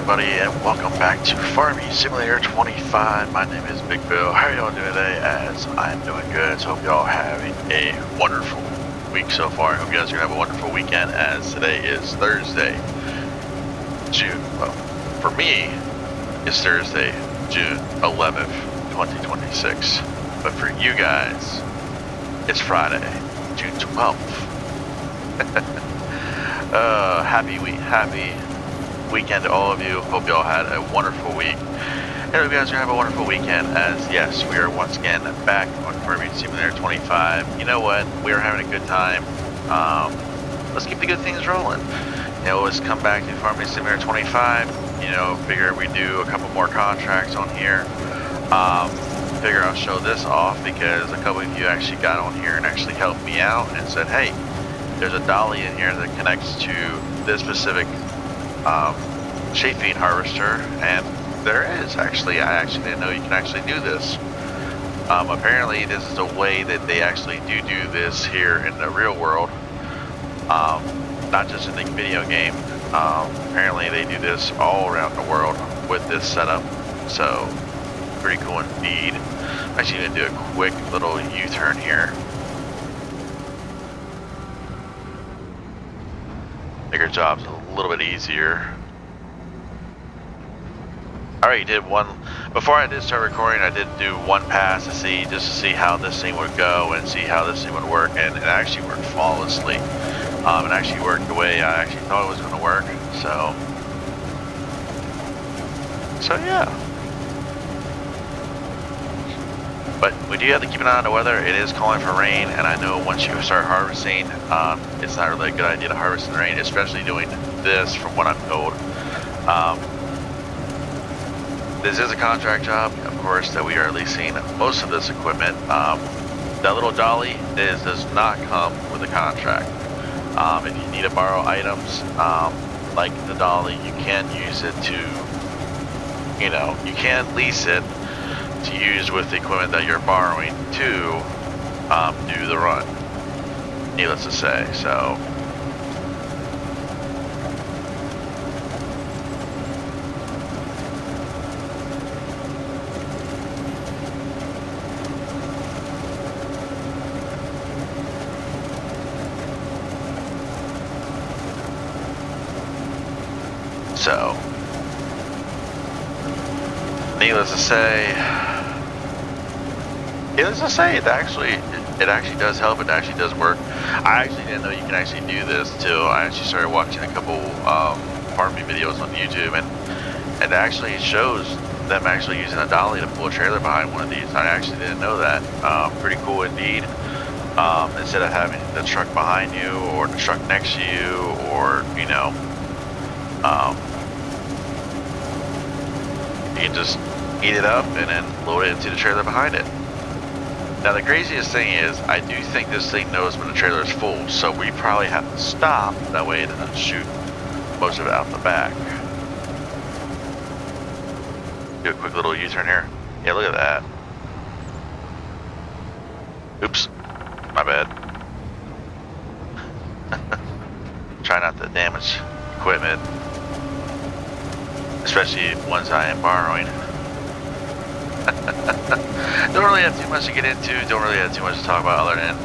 everybody, and welcome back to Farming Simulator 25. My name is Big Bill. How are y'all doing today? As I'm doing good, so hope y'all having a wonderful week so far. I hope you guys are gonna have a wonderful weekend, as today is Thursday, June. Well, for me, it's Thursday, June 11th, 2026. But for you guys, it's Friday, June 12th. Happy weekend to all of you. Hope you all had a wonderful week. And hope you guys are gonna have a wonderful weekend, as yes, we are once again back on Farming Simulator 25. You know what? We are having a good time. Let's keep the good things rolling. You know, let's come back to Farming Simulator 25. You know, figure we do a couple more contracts on here. Figure I'll show this off because a couple of you actually got on here and actually helped me out and said, hey, there's a dolly in here that connects to this specific Chaffing harvester, and there is actually. I actually didn't know you can actually do this. Apparently this is a way that they actually do this here in the real world, not just in the video game. Apparently they do this all around the world with this setup, so pretty cool indeed. I'm actually going to do a quick little U-turn here. Make our jobs a little bit easier. I already did one, before I did start recording, I did do one pass to see how this thing would go and see how this thing would work, and it actually worked flawlessly. It actually worked the way I actually thought it was going to work, so yeah. But we do have to keep an eye on the weather. It is calling for rain, and I know once you start harvesting, it's not really a good idea to harvest in the rain, especially doing this from what I'm told. This is a contract job, of course, that we are leasing most of this equipment. That little dolly does not come with a contract. If you need to borrow items, like the dolly, you can use it to, you know, you can lease it to use with the equipment that you're borrowing to do the run, needless to say. So needless to say, it actually does help. It actually does work. I actually didn't know you can actually do this till I actually started watching a couple farming videos on YouTube, and it actually shows them actually using a dolly to pull a trailer behind one of these. I actually didn't know that. Pretty cool indeed. Instead of having the truck behind you or the truck next to you, or you know, you can just eat it up and then load it into the trailer behind it. Now the craziest thing is, I do think this thing knows when the trailer is full, so we probably have to stop, that way it doesn't shoot most of it out the back. Do a quick little U-turn here. Yeah, look at that. Oops, my bad. Try not to damage equipment, especially ones I am borrowing. Don't really have too much to get into, don't really have too much to talk about other than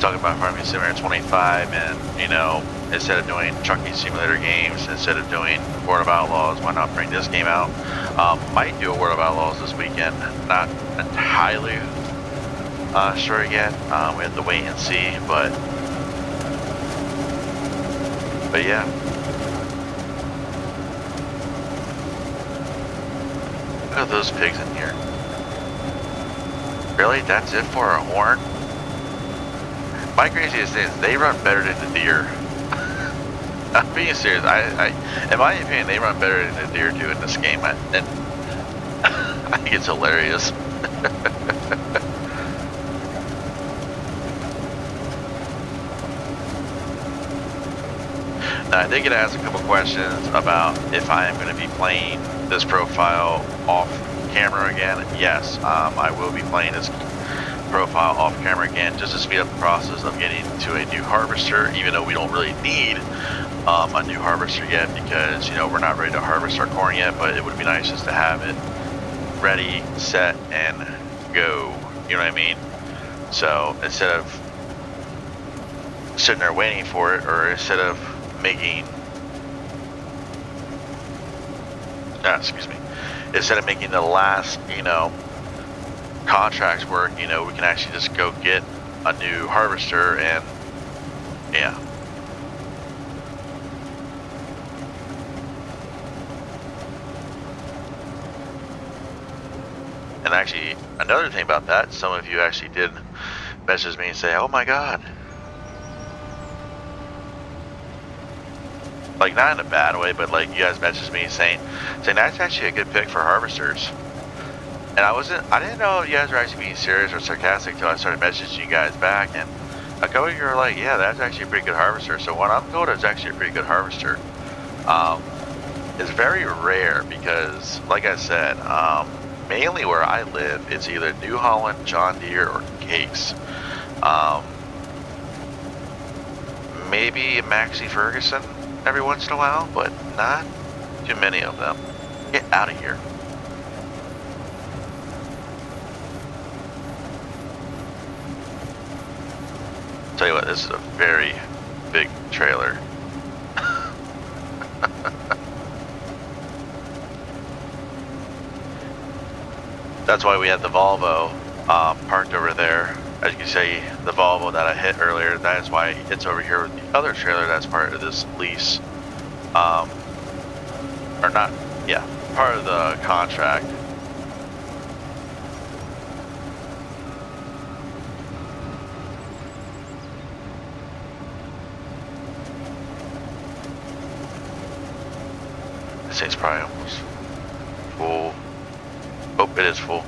talking about Farming Simulator 25, and you know, instead of doing trucking simulator games, instead of doing World of Outlaws, why not bring this game out? Might do a World of Outlaws this weekend, not entirely sure yet. We have to wait and see, but yeah. Look at those pigs in here. Really? That's it for a horn? My craziest thing is they run better than the deer. I'm being serious. In my opinion, they run better than the deer do in this game, and I think it's hilarious. Now, I did get asked a couple questions about if I am going to be playing this profile off camera again. Yes, I will be playing this profile off camera again, just to speed up the process of getting to a new harvester, even though we don't really need a new harvester yet because, you know, we're not ready to harvest our corn yet, but it would be nice just to have it ready, set, and go. You know what I mean? So instead of sitting there waiting for it, or instead of making, instead of making the last, you know, contracts work, you know, we can actually just go get a new harvester and, yeah. And actually, another thing about that, some of you actually did message me and say, oh my God. Like, not in a bad way, but like you guys messaged me saying that's actually a good pick for harvesters. And I didn't know if you guys were actually being serious or sarcastic until I started messaging you guys back. And a couple of you were like, yeah, that's actually a pretty good harvester. So what I'm told is actually a pretty good harvester. It's very rare because, like I said, mainly where I live, it's either New Holland, John Deere, or Case. Maybe a Maxey Ferguson every once in a while, but not too many of them. Get out of here. Tell you what, this is a very big trailer. That's why we had the Volvo parked over there. As you can see, the Volvo that I hit earlier, that is why it's over here with the other trailer that's part of this lease. Or not, yeah, part of the contract. This thing's probably almost full. Oh, it is full.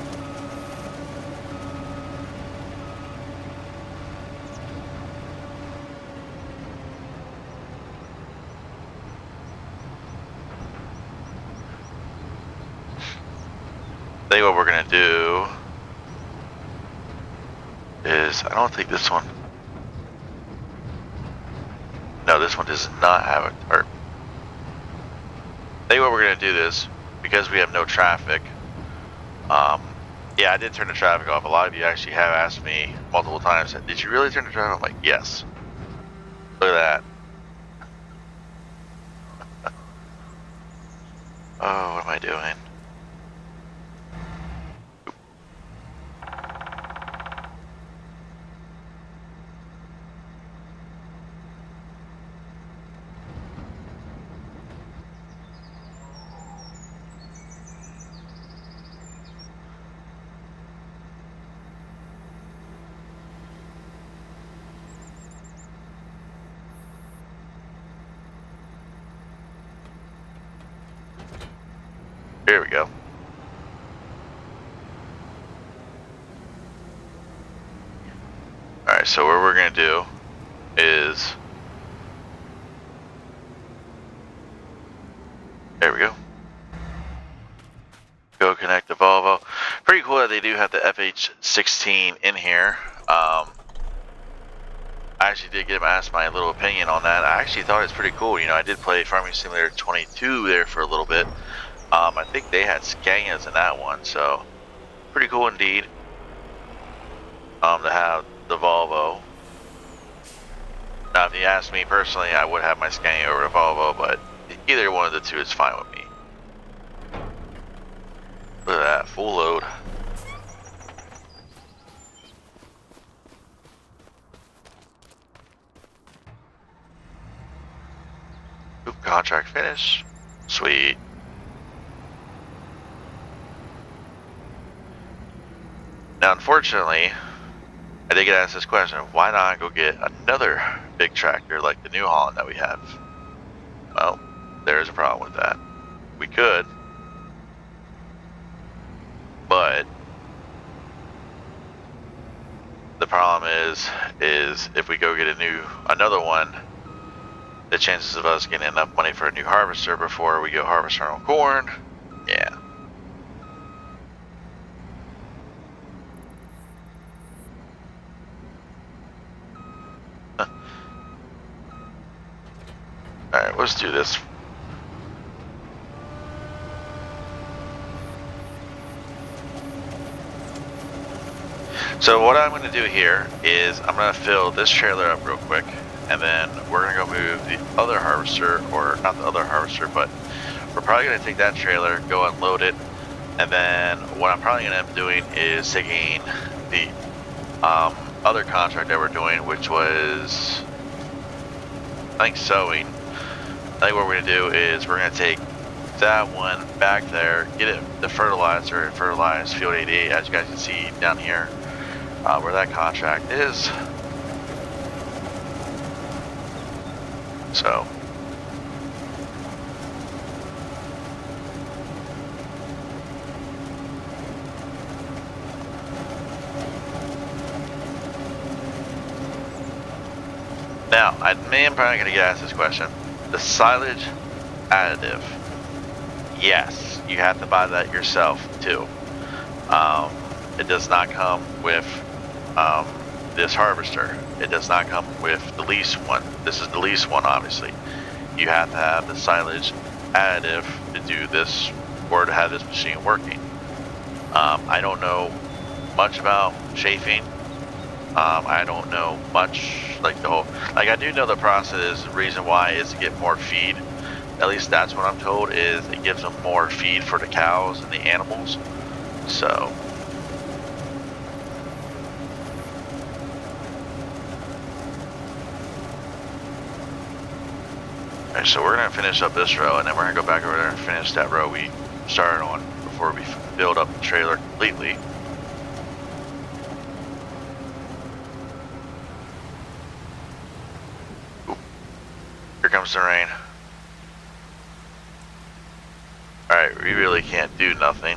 I think what we're gonna do is, I don't think this one, no, this one does not have a tarp. I think what we're gonna do this, because we have no traffic, yeah, I did turn the traffic off. A lot of you actually have asked me multiple times, did you really turn the traffic off? I'm like, yes. Look at that. Oh, what am I doing? Here we go. Alright, so what we're going to do is, there we go. Go connect the Volvo. Pretty cool that they do have the FH16 in here. I actually did get asked my little opinion on that. I actually thought it's pretty cool. You know, I did play Farming Simulator 22 there for a little bit. I think they had Scanias in that one, so pretty cool indeed. To have the Volvo. Now, if you ask me personally, I would have my Scania over the Volvo, but either one of the two is fine with me. Look at that, full load. Oop, contract finish. Sweet. Now, unfortunately, I did get asked this question, why not go get another big tractor like the New Holland that we have? Well, there is a problem with that. We could, but the problem is if we go get another one, the chances of us getting enough money for a new harvester before we go harvest our own corn, yeah. Alright, let's do this. So what I'm going to do here is I'm going to fill this trailer up real quick, and then we're going to go move the other harvester, or not the other harvester, but we're probably going to take that trailer, go unload it, and then what I'm probably going to end up doing is taking the other contract that we're doing, which was, I think, sowing. I think what we're going to do is we're going to take that one back there, get it the fertilizer, and fertilize field 88, as you guys can see down here. Where that contract is. So now I am probably going to get asked this question. The silage additive, yes, you have to buy that yourself too. It does not come with this harvester. It does not come with the lease one. This is the lease one, obviously. You have to have the silage additive to do this, or to have this machine working. I don't know much about chafing. I don't know much, like the whole, like I do know the process. The reason why is to get more feed. At least that's what I'm told, is it gives them more feed for the cows and the animals. So so we're going to finish up this row, and then we're going to go back over there and finish that row we started on before we build up the trailer completely. Oop. Here comes the rain. Alright, we really can't do nothing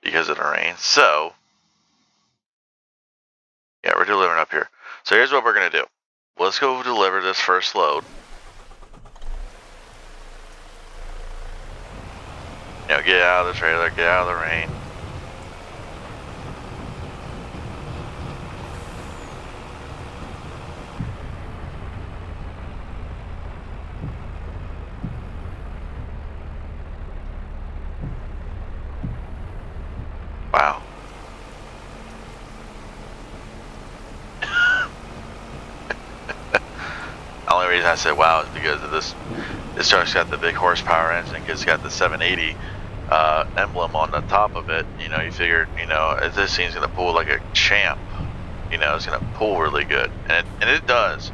because of the rain. So, yeah, we're delivering up here. So here's what we're going to do. Let's go deliver this first load. You know, get out of the trailer, get out of the rain. Wow. The only reason I said wow is because of this truck's got the big horsepower engine, because it's got the 780 emblem on the top of it. You know, you figured, you know, this thing's gonna pull like a champ. You know, it's gonna pull really good, and it does.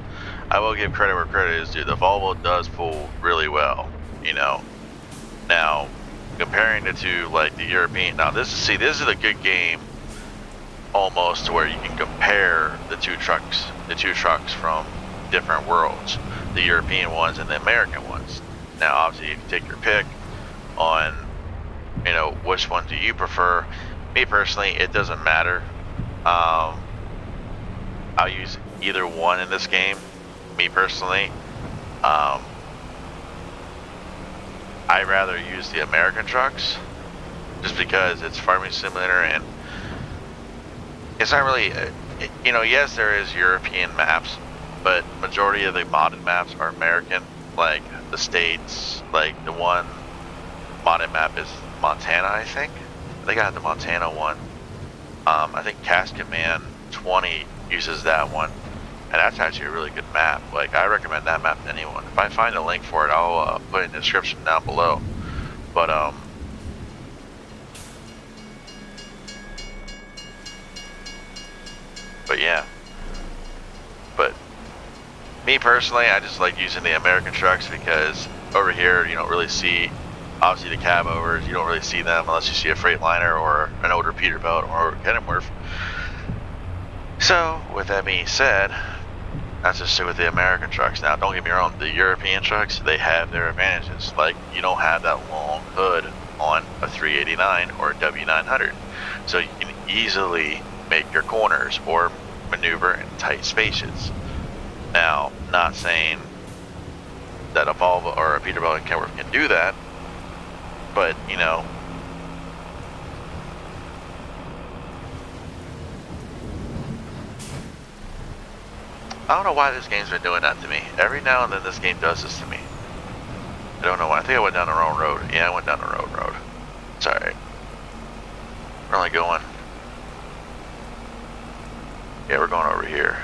I will give credit where credit is due. The Volvo does pull really well. You know, now comparing it to like the European. Now this is a good game, almost to where you can compare the two trucks from different worlds, the European ones and the American ones. Now obviously you can take your pick on, you know, which one do you prefer. Me personally, it doesn't matter. I'll use either one in this game. Me personally, I'd rather use the American trucks just because it's Farming Simulator, and it's not really, you know, yes, there is European maps, but majority of the modded maps are American. Like the states, like the one modded map is Montana, I think. They got the Montana one. I think Casket Man 20 uses that one, and that's actually a really good map. Like, I recommend that map to anyone. If I find a link for it, I'll put it in the description down below. But yeah. But me personally, I just like using the American trucks because over here you don't really see, obviously the cab overs, you don't really see them unless you see a Freightliner or an older Peterbilt or Kenworth. So with that being said, that's just stick with the American trucks. Now don't get me wrong, the European trucks, they have their advantages. Like, you don't have that long hood on a 389 or a W900, so you can easily make your corners or maneuver in tight spaces. Now, not saying that a Volvo or a Peterbilt and Kenworth can do that, but you know, I don't know why this game's been doing that to me. Every now and then this game does this to me. I don't know why. I think I went down the wrong road. Yeah, I went down the wrong road. It's alright. We're only going... Yeah, we're going over here.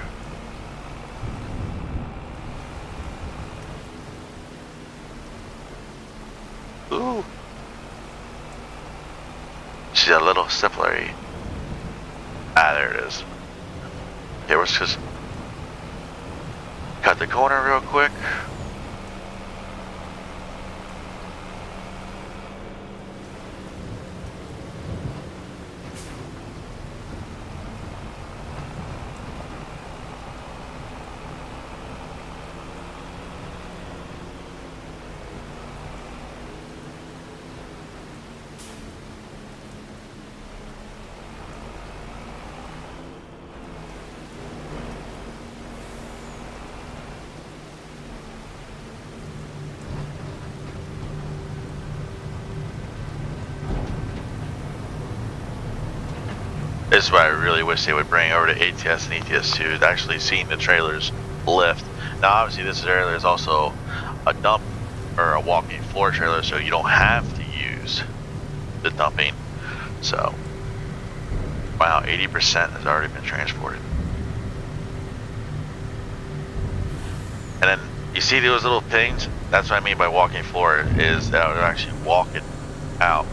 Ooh. See that little stipulary? Ah, there it is. Okay, let's just cut the corner real quick. This is what I really wish they would bring over to ATS and ETS2, actually seeing the trailers lift. Now obviously this trailer is also a dump or a walking floor trailer, so you don't have to use the dumping. So, wow, 80% has already been transported. And then you see those little things? That's what I mean by walking floor, is that they're actually walking out.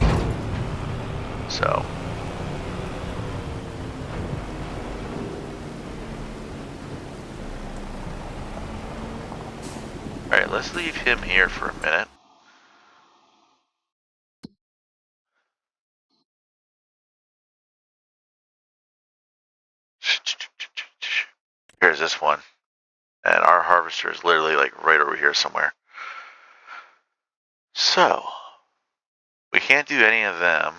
So. Alright, let's leave him here for a minute. Here's this one. And our harvester is literally like right over here somewhere. So, we can't do any of them,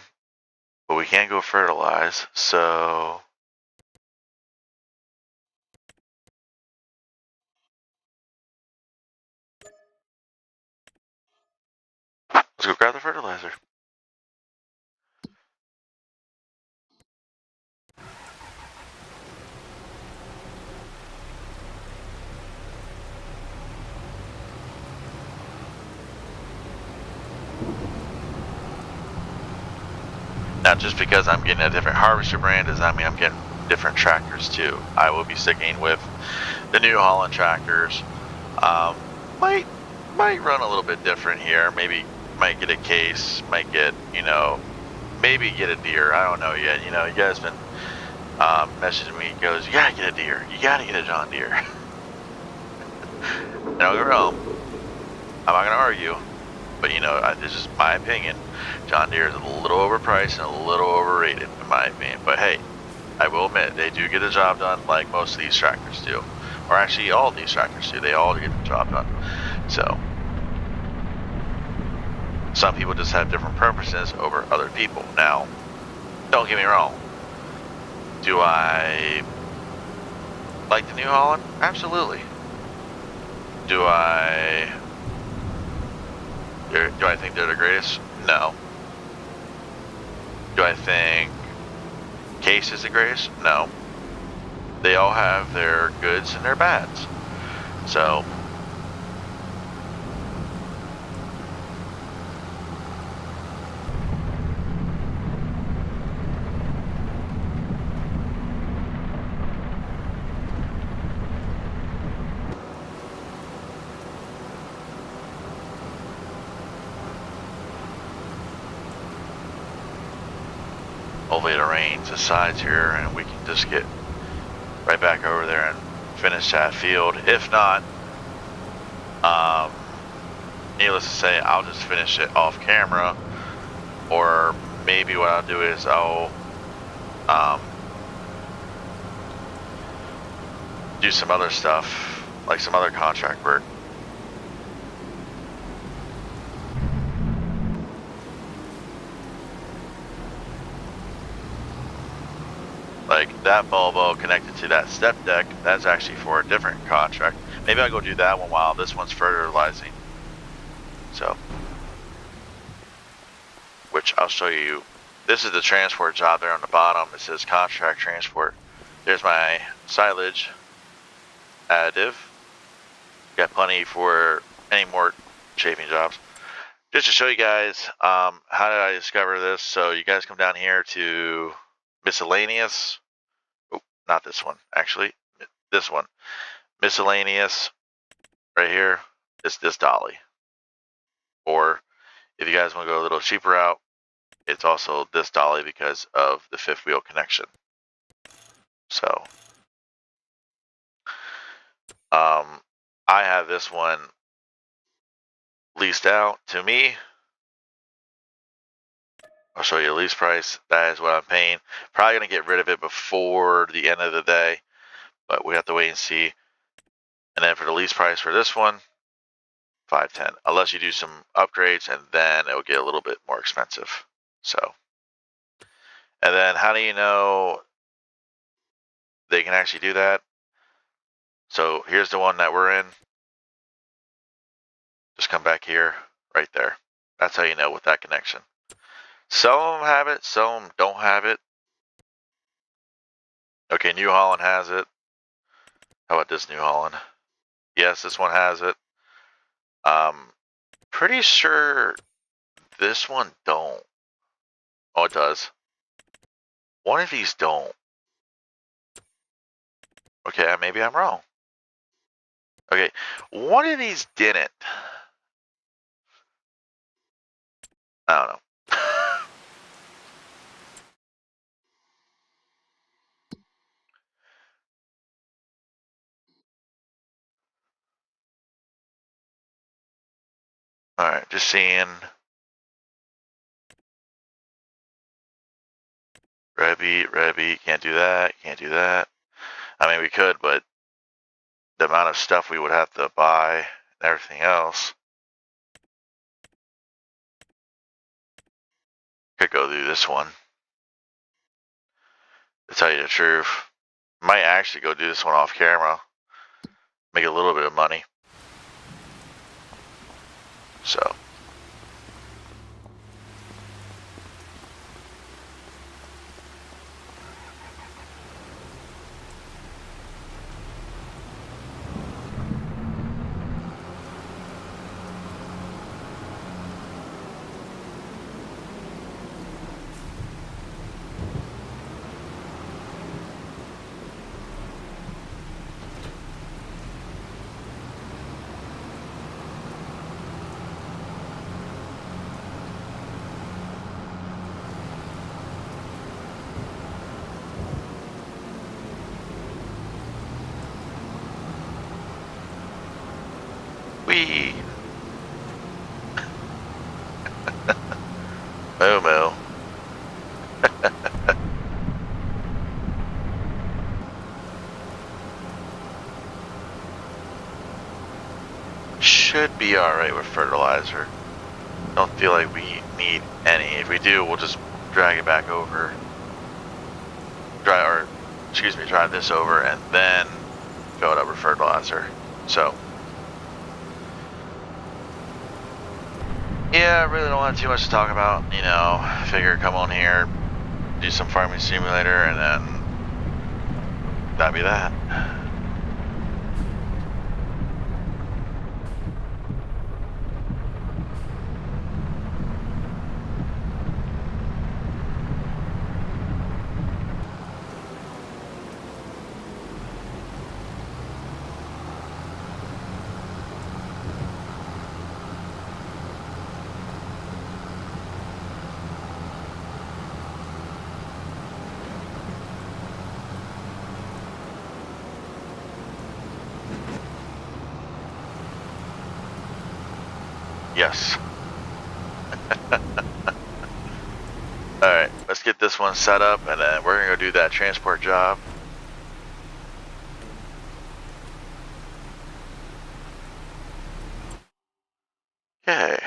but we can go fertilize, so... Let's go grab the fertilizer. Now, just because I'm getting a different harvester brand does not mean I'm getting different tractors too. I will be sticking with the New Holland tractors. Might run a little bit different here. Maybe might get a case, might get, you know, maybe get a deer. I don't know yet. You know, you guys been messaging me. Goes, you gotta get a deer. You gotta get a John Deere. Don't get me wrong. I'm not gonna argue, but you know, this is my opinion. John Deere is a little overpriced and a little overrated, in my opinion. But hey, I will admit, they do get the job done like most of these tractors do. Or actually, all of these tractors do. They all get the job done. So, some people just have different preferences over other people. Now, don't get me wrong. Do I like the New Holland? Absolutely. Do I think they're the greatest? No. Do I think Case is the greatest? No. They all have their goods and their bads. So, hopefully the rain subsides here and we can just get right back over there and finish that field. If not, needless to say, I'll just finish it off camera, or maybe what I'll do is I'll do some other stuff, like some other contract work. Like that bulbo connected to that step deck, that's actually for a different contract. Maybe I'll go do that one while this one's fertilizing. So, which I'll show you. This is the transport job there on the bottom. It says contract transport. There's my silage additive. Got plenty for any more chafing jobs. Just to show you guys how did I discover this. So you guys come down here to miscellaneous. Oh, not this one, actually. This one. Miscellaneous right here. It's this dolly. Or if you guys want to go a little cheaper route, it's also this dolly because of the fifth wheel connection. So I have this one leased out to me. I'll show you the lease price. That is what I'm paying. Probably going to get rid of it before the end of the day, but we have to wait and see. And then for the lease price for this one, $510. Unless you do some upgrades, and then it'll get a little bit more expensive. So, and then how do you know they can actually do that? So here's the one that we're in. Just come back here, right there. That's how you know with that connection. Some of them have it, some of them don't have it. Okay, New Holland has it. How about this New Holland? Yes, this one has it. Pretty sure this one don't. Oh, it does. One of these don't. Okay, maybe I'm wrong. Okay, one of these didn't. I don't know. Alright, just seeing. Rebby, can't do that, can't do that. I mean, we could, but the amount of stuff we would have to buy and everything else. Could go do this one. To tell you the truth, might actually go do this one off camera. Make a little bit of money. So. Wee. Moo. Should be alright with fertilizer. Don't feel like we need any. If we do, we'll just drag it back over. Drive this over and then fill it up with fertilizer. So. Yeah, I really don't have too much to talk about. You know, I figure come on here, do some farming simulator, and then that'd be that. Yes. Alright, let's get this one set up and then we're gonna go do that transport job. Okay.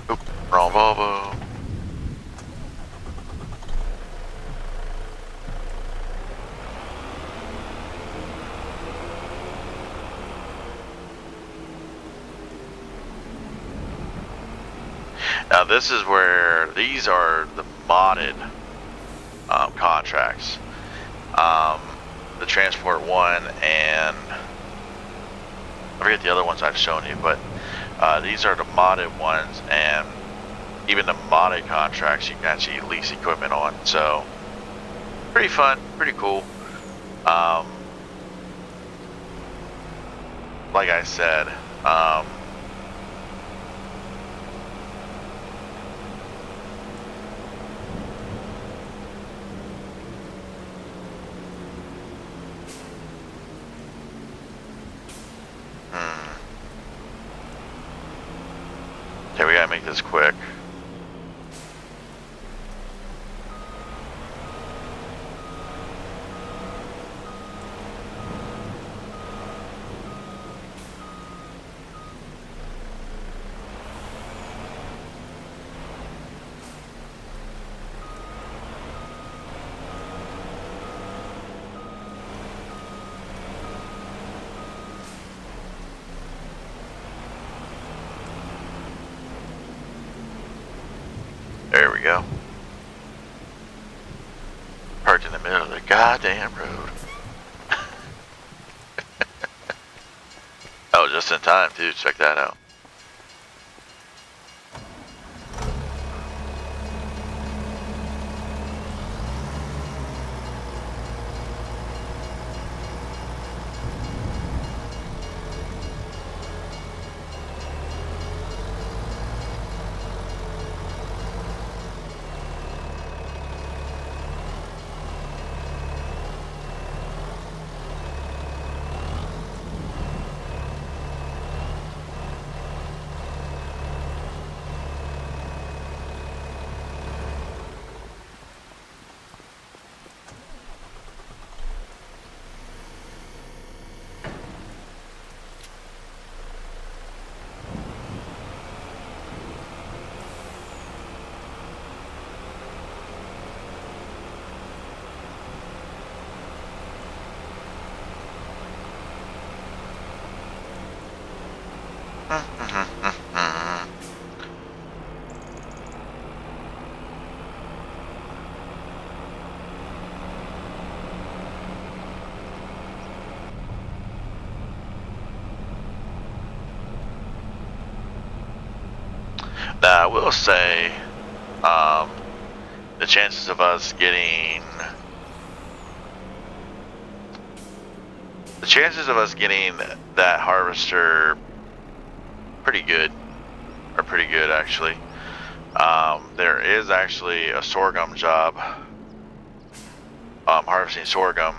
Oop, wrong Volvo. Now this is where these are the modded contracts. the Transport one, and I forget the other ones I've shown you, but these are the modded ones, and even the modded contracts you can actually lease equipment on. So pretty fun, pretty cool. Like I said, okay, we gotta make this quick. There we go. Parked in the middle of the goddamn road. Oh, just in time too. Check that out. Now, I will say, the chances of us getting that harvester pretty good, actually. There is actually a sorghum job, harvesting sorghum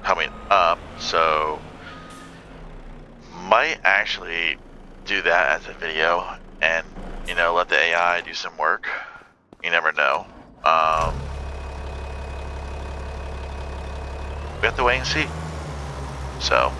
coming up, so might actually do that as a video and, you know, let the AI do some work. You never know. We have to wait and see. So.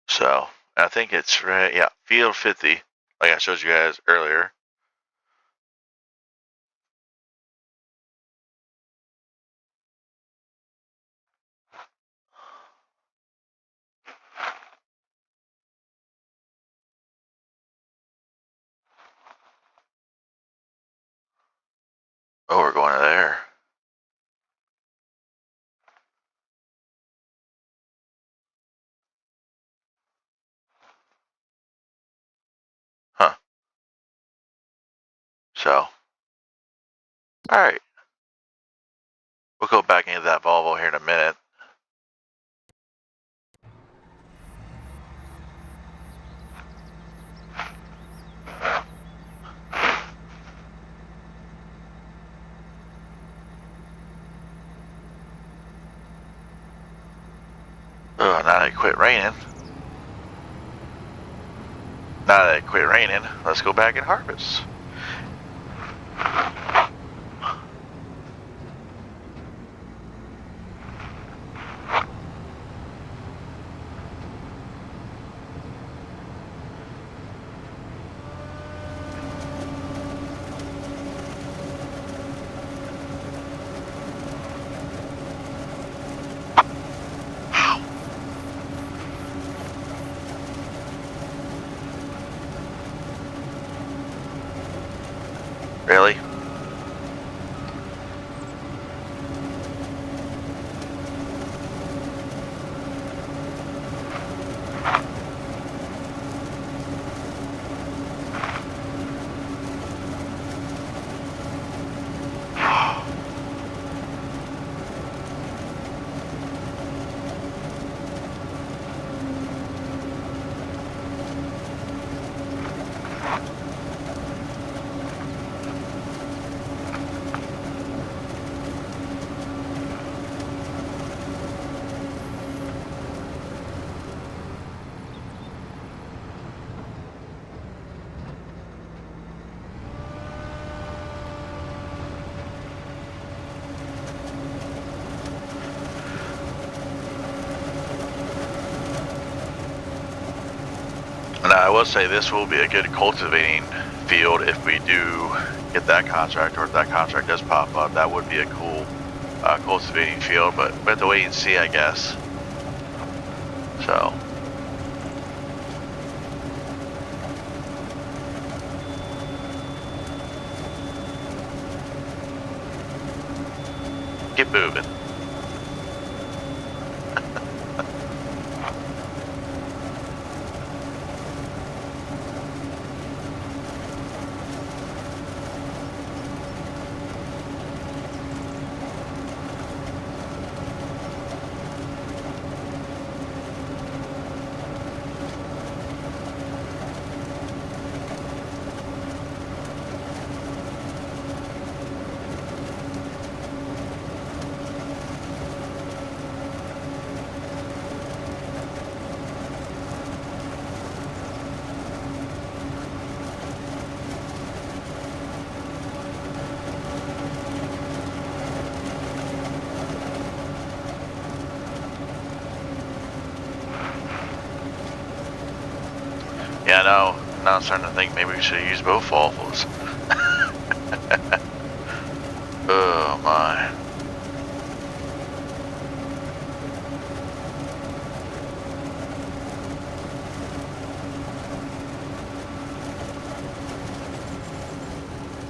So, I think it's right, yeah, field 50, like I showed you guys earlier. Oh, we're going to there. Huh. So, alright. We'll go back into that Volvo here in a minute. Oh, now that it quit raining. Now that it quit raining, let's go back and harvest. Really? Now, I will say this will be a good cultivating field if we do get that contract, or if that contract does pop up. That would be a cool cultivating field, but we have to wait and see, I guess. So. Keep moving. Yeah, now I'm starting to think maybe we should use both waffles. Oh my.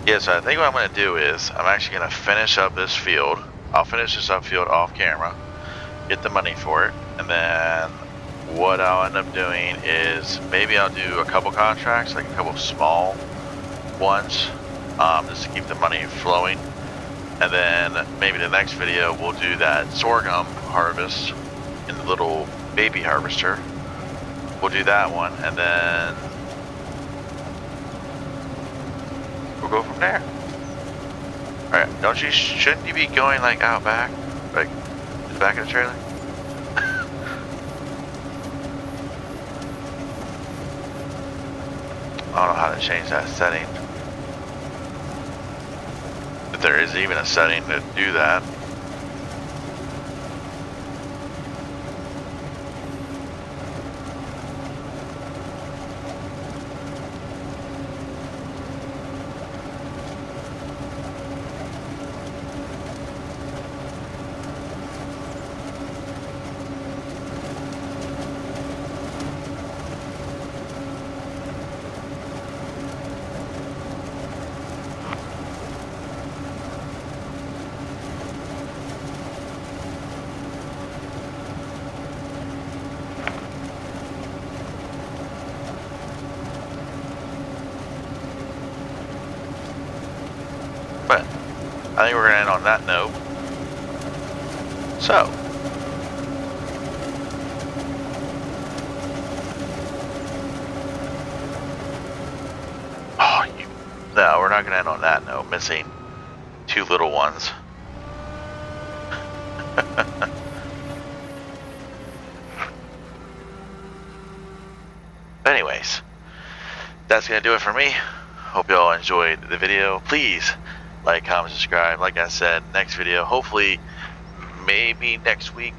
Yeah, so I think what I'm going to do is I'm actually going to finish up this field. I'll finish this up field off camera, get the money for it, and then what I'll end up doing is maybe I'll do a couple contracts, like a couple small ones, just to keep the money flowing. And then maybe the next video we'll do that sorghum harvest in the little baby harvester. We'll do that one, and then we'll go from there. Alright, shouldn't you be going like out back? Like, in the back of the trailer? I don't know how to change that setting. If there is even a setting to do that. But I think we're going to end on that note. So, no, we're not going to end on that note. Missing two little ones. Anyways, that's going to do it for me. Hope you all enjoyed the video. Please like, comment, subscribe. Like I said, next video, hopefully, maybe next week.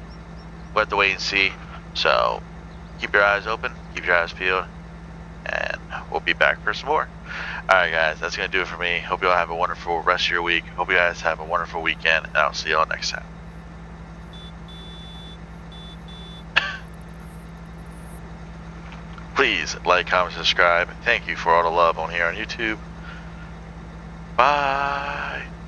We'll have to wait and see. So, keep your eyes open, keep your eyes peeled, and we'll be back for some more. Alright guys, that's going to do it for me. Hope you all have a wonderful rest of your week. Hope you guys have a wonderful weekend, and I'll see y'all next time. Please like, comment, subscribe. Thank you for all the love on here on YouTube. Bye.